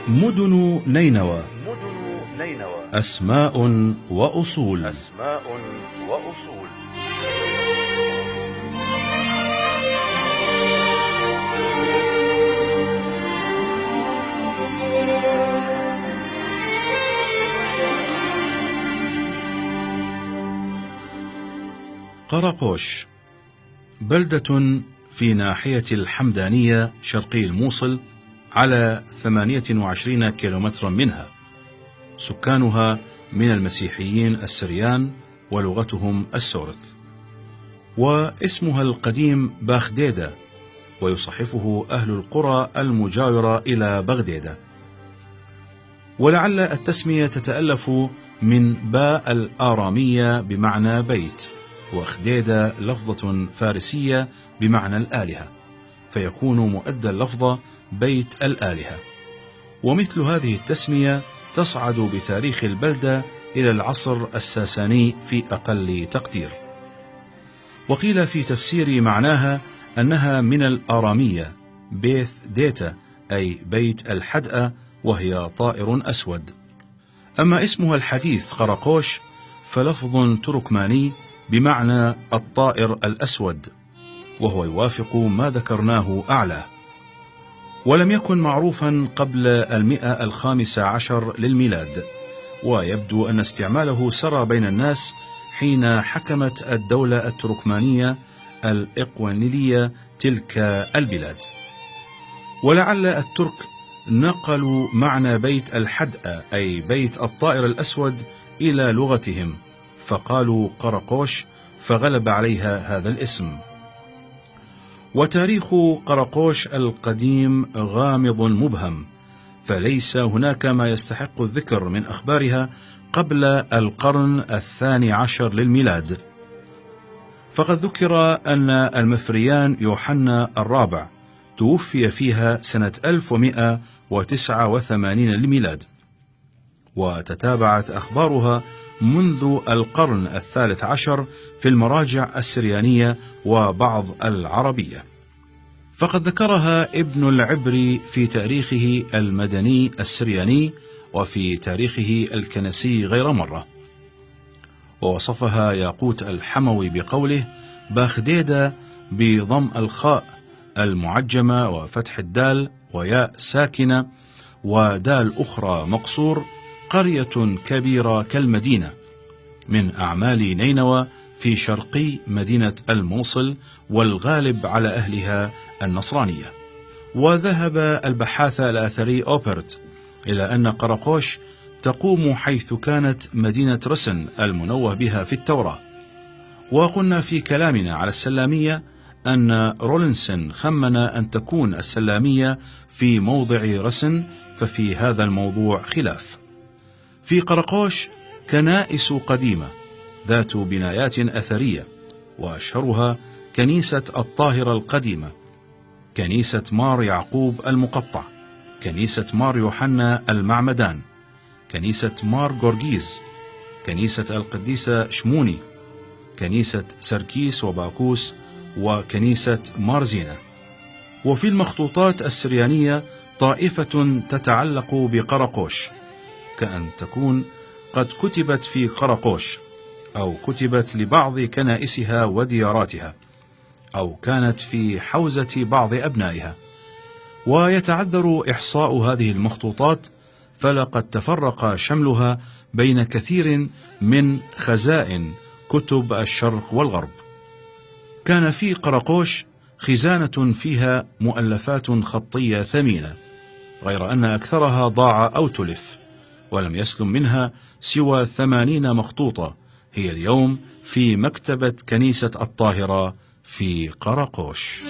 مدن نينوى أسماء وأصول. قرقوش بلدة في ناحية الحمدانية شرقي الموصل على 28 كيلومترا منها. سكانها من المسيحيين السريان ولغتهم السورث، واسمها القديم باخديدة، ويصحفه أهل القرى المجاورة إلى بغديدة. ولعل التسمية تتألف من باء الآرامية بمعنى بيت، وخديدة لفظة فارسية بمعنى الآلهة، فيكون مؤدى اللفظة بيت الآلهة. ومثل هذه التسمية تصعد بتاريخ البلدة إلى العصر الساساني في أقل تقدير. وقيل في تفسير معناها أنها من الآرامية بيث ديتا، أي بيت الحدأة، وهي طائر أسود. أما اسمها الحديث قرقوش فلفظ تركماني بمعنى الطائر الأسود، وهو يوافق ما ذكرناه أعلى. ولم يكن معروفا قبل 115 للميلاد، ويبدو أن استعماله سرى بين الناس حين حكمت الدولة التركمانية الإقوانيلية تلك البلاد. ولعل الترك نقلوا معنى بيت الحدأة، أي بيت الطائر الأسود، إلى لغتهم، فقالوا قرقوش، فغلب عليها هذا الاسم. وتاريخ قرقوش القديم غامض مبهم، فليس هناك ما يستحق الذكر من أخبارها قبل القرن 12 للميلاد. فقد ذكر أن المفريان يوحنا الرابع توفي فيها سنة 1189 للميلاد، وتتابعت أخبارها منذ القرن 13 في المراجع السريانية وبعض العربية. فقد ذكرها ابن العبري في تاريخه المدني السرياني وفي تاريخه الكنسي غير مرة، ووصفها ياقوت الحموي بقوله: باخديدة بضم الخاء المعجمة وفتح الدال وياء ساكنة ودال أخرى مقصور، قرية كبيرة كالمدينة، من أعمال نينوى في شرقي مدينة الموصل، والغالب على أهلها النصرانية. وذهب البحاث الأثري أوبرت إلى أن قرقوش تقوم حيث كانت مدينة رسن المنوه بها في التوراة. وقلنا في كلامنا على السلامية أن رولنسن خمن أن تكون السلامية في موضع رسن، ففي هذا الموضوع خلاف. في قرقوش كنائس قديمة ذات بنايات أثرية، وأشهرها كنيسة الطاهرة القديمة، كنيسة مار يعقوب المقطع، كنيسة مار يوحنا المعمدان، كنيسة مار جورجيز، كنيسة القديسة شموني، كنيسة سركيس وباكوس، وكنيسة مارزينة. وفي المخطوطات السريانية طائفة تتعلق بقرقوش، كأن تكون قد كتبت في قرقوش، أو كتبت لبعض كنائسها ودياراتها، أو كانت في حوزة بعض أبنائها. ويتعذر إحصاء هذه المخطوطات، فلقد تفرق شملها بين كثير من خزائن كتب الشرق والغرب. كان في قرقوش خزانة فيها مؤلفات خطية ثمينة، غير أن أكثرها ضاع أو تلف، ولم يسلم منها سوى 80 مخطوطة هي اليوم في مكتبة كنيسة الطاهرة في قرقوش.